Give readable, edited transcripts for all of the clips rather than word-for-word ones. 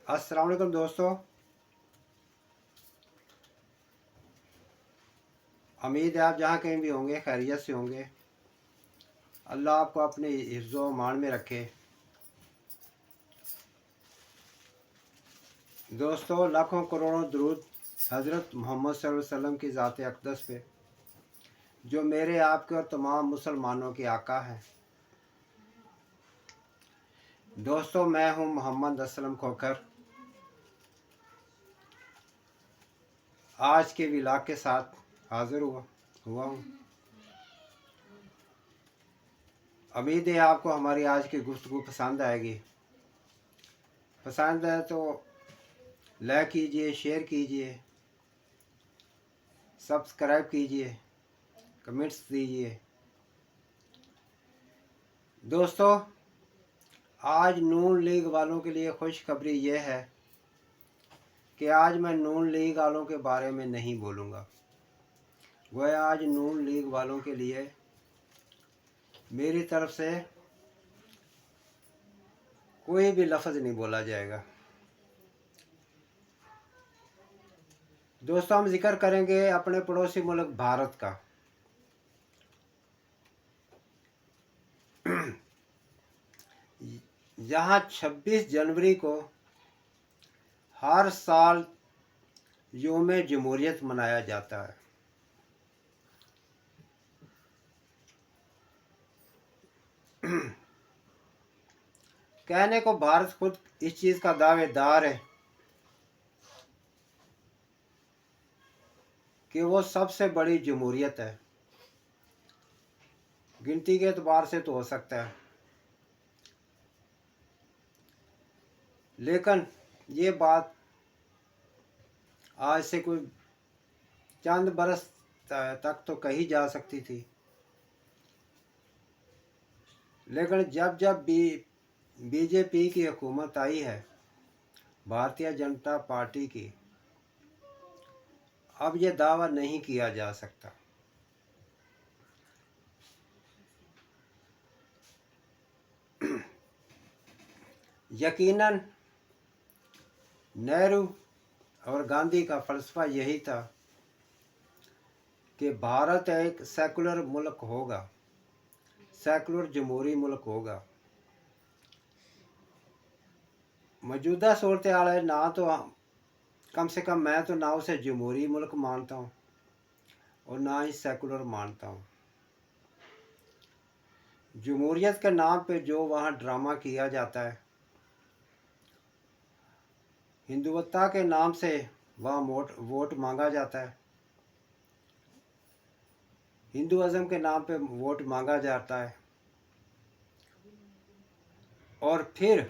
अस्सलाम वालेकुम दोस्तों। उम्मीद है आप जहाँ कहीं भी होंगे खैरियत से होंगे। अल्लाह आपको अपने हिफ्ज़ो मान में रखे। दोस्तों, लाखों करोड़ों दरूद हज़रत मोहम्मद सल्लल्लाहु अलैहि वसल्लम की ज़ात अक़दस पे, जो मेरे आपके और तमाम मुसलमानों के आका हैं। दोस्तों, मैं हूँ मोहम्मद असलम खोखर। आज के व्लॉग के साथ हाज़िर हुआ हूँ। उम्मीद है आपको हमारी आज की गुफ्तगू पसंद आएगी। पसंद है तो लाइक कीजिए, शेयर कीजिए, सब्सक्राइब कीजिए, कमेंट्स दीजिए। दोस्तों, आज नून लीग वालों के लिए खुशखबरी ये है कि आज मैं नून लीग वालों के बारे में नहीं बोलूँगा। वह आज नून लीग वालों के लिए मेरी तरफ से कोई भी लफ्ज़ नहीं बोला जाएगा। दोस्तों, हम जिक्र करेंगे अपने पड़ोसी मुल्क भारत का। यहाँ 26 जनवरी को हर साल यौम जमहूरियत मनाया जाता है। कहने को भारत खुद इस चीज़ का दावेदार है कि वो सबसे बड़ी जमहूरियत है। गिनती के एतबार से तो हो सकता है, लेकिन ये बात आज से कोई चंद बरस तक तो कही जा सकती थी, लेकिन जब जब बीजेपी की हुकूमत आई है, भारतीय जनता पार्टी की, अब ये दावा नहीं किया जा सकता। यकीनन नेहरू और गांधी का फ़लसफ़ा यही था कि भारत एक सेकुलर मुल्क होगा, सेकुलर जमहूरी मुल्क होगा। मौजूदा सूरत हाल है, ना तो कम से कम मैं तो ना उसे जमहूरी मुल्क मानता हूँ और ना ही सेकुलर मानता हूँ। जमहूरियत के नाम पे जो वहाँ ड्रामा किया जाता है, हिंदुत्व के नाम से वहाँ वोट मांगा जाता है, हिंदुज़म के नाम पे वोट मांगा जाता है, और फिर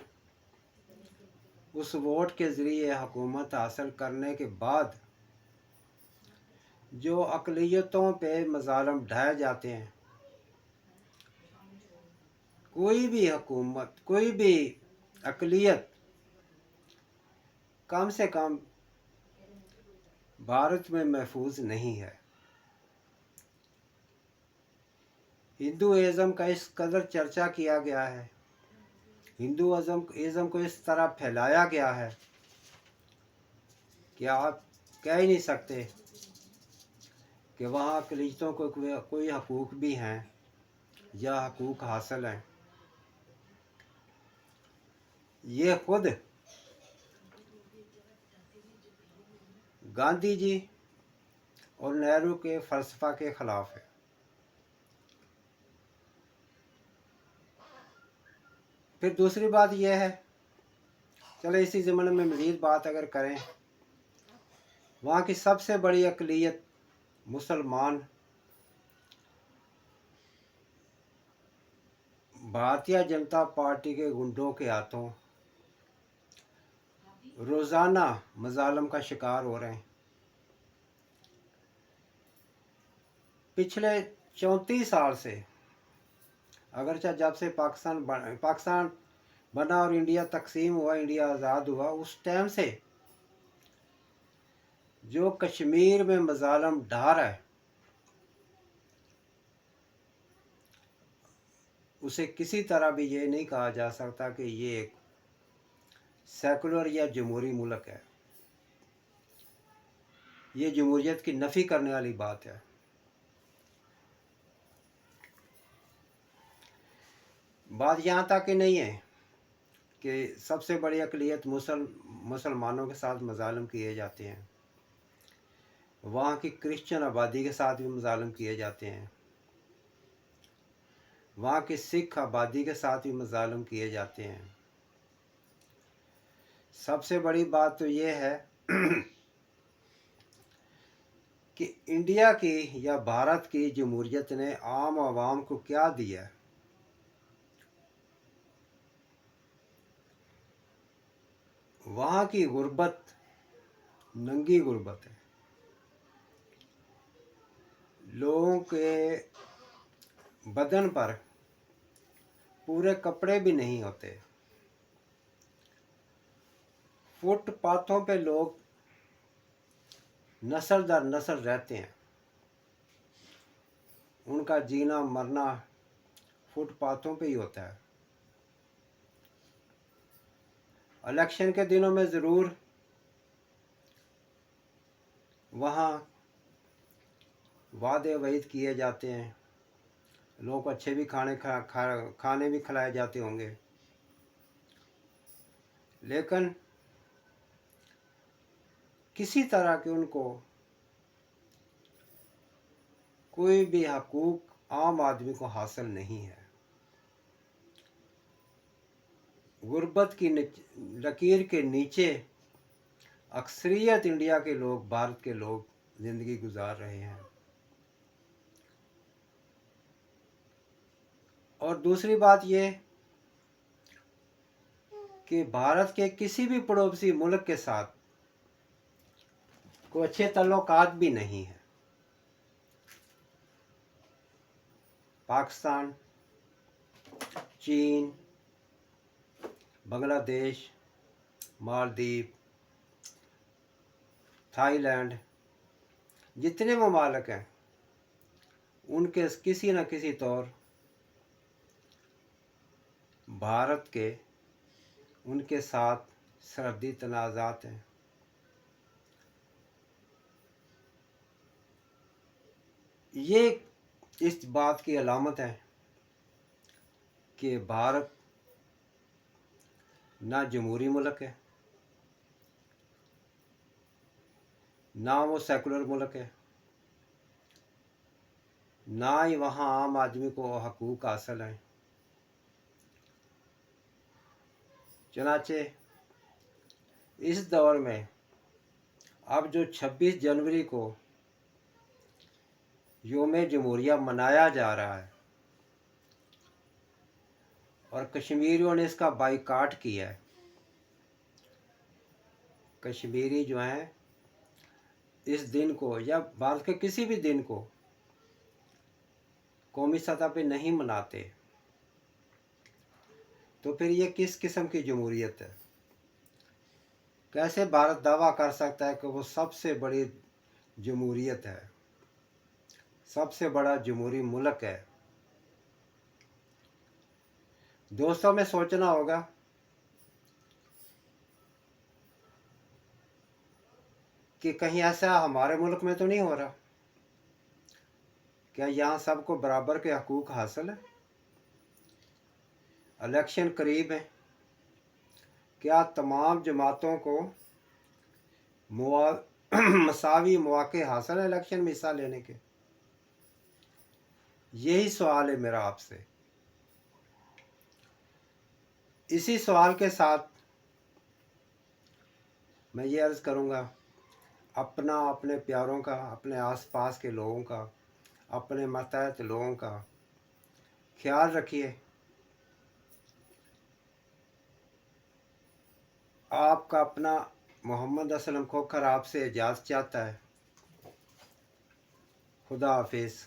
उस वोट के ज़रिए हुकूमत हासिल करने के बाद जो अक़लियतों पे मज़ालिम ढाए जाते हैं, कोई भी हुकूमत, कोई भी अक़लियत कम से कम भारत में महफूज नहीं है। हिंदुइज़म का इस कदर चर्चा किया गया है, हिंदुइज़म को इस तरह फैलाया गया है कि आप कह ही नहीं सकते कि वहाँ अक़लियतों को कोई हकूक़ भी हैं या हकूक़ हासिल हैं। ये खुद गांधी जी और नेहरू के फ़लसफ़ा के ख़िलाफ़ है। फिर दूसरी बात यह है, चलो इसी ज़माने में मज़ीद बात अगर करें, वहाँ की सबसे बड़ी अक़लियत मुसलमान भारतीय जनता पार्टी के गुंडों के हाथों रोज़ाना मज़ालिम का शिकार हो रहे हैं। पिछले 34 साल से, अगरचे जब से पाकिस्तान बना और इंडिया तकसीम हुआ, इंडिया आज़ाद हुआ, उस टाइम से जो कश्मीर में मज़ालिम ढा रहा है, उसे किसी तरह भी ये नहीं कहा जा सकता कि ये एक सेकुलर या जमहूरी मुल्क है। ये जमहूरियत की नफ़ी करने वाली बात है। बात यहाँ तक ही नहीं है कि सबसे बड़ी अक़लियत मुसलमानों के साथ मज़ालिम किए जाते हैं, वहाँ की क्रिश्चियन आबादी के साथ भी मज़ालिम किए जाते हैं, वहाँ की सिख आबादी के साथ भी मज़ालिम किए जाते हैं। सबसे बड़ी बात तो ये है कि इंडिया की या भारत की जमहूरियत ने आम आवाम को क्या दिया। वहाँ की गुर्बत नंगी गुर्बत है, लोगों के बदन पर पूरे कपड़े भी नहीं होते, फुटपाथों पे लोग नस्ल दर नस्ल रहते हैं, उनका जीना मरना फुटपाथों पे ही होता है। इलेक्शन के दिनों में ज़रूर वहाँ वादे वईद किए जाते हैं, लोग अच्छे भी खाने भी खिलाए जाते होंगे, लेकिन किसी तरह के उनको कोई भी हकूक़ आम आदमी को हासिल नहीं है। गुर्बत की लकीर के नीचे अक्सरियत इंडिया के लोग, भारत के लोग ज़िंदगी गुजार रहे हैं। और दूसरी बात ये कि भारत के किसी भी पड़ोसी मुल्क के साथ कोई अच्छे ताल्लुकात भी नहीं है। पाकिस्तान, चीन, बांग्लादेश, मालदीव, थाईलैंड, जितने ममालिक हैं उनके किसी न किसी तौर भारत के उनके साथ सरहदी तनाज़ात हैं। ये इस बात की अलामत है कि भारत ना जमहूरी मुल्क है, ना वो सेकुलर मुल्क है, ना ही वहाँ आम आदमी को हकूक़ हासिल हैं। चनाचे इस दौर में अब जो 26 जनवरी को योम जमहूरिया मनाया जा रहा है और कश्मीरियों ने इसका बाइकाट किया है, कश्मीरी जो हैं इस दिन को या भारत के किसी भी दिन को कौमी सतह पे नहीं मनाते, तो फिर ये किस किस्म की जमहूरियत है। कैसे भारत दावा कर सकता है कि वो सबसे बड़ी जमहूरियत है, सबसे बड़ा जमहूरी मुल्क है। दोस्तों, में सोचना होगा कि कहीं ऐसा हमारे मुल्क में तो नहीं हो रहा। क्या यहाँ सबको बराबर के हकूक़ हासिल है? इलेक्शन करीब है, क्या तमाम जमातों को मसावी मौके हासिल है इलेक्शन में हिस्सा लेने के? यही सवाल है मेरा आपसे। इसी सवाल के साथ मैं ये अर्ज़ करूँगा, अपना, अपने प्यारों का, अपने आसपास के लोगों का, अपने मातहत लोगों का ख्याल रखिए। आपका अपना मोहम्मद असलम खोखर आपसे इजाज़त चाहता है। खुदा हाफिज़।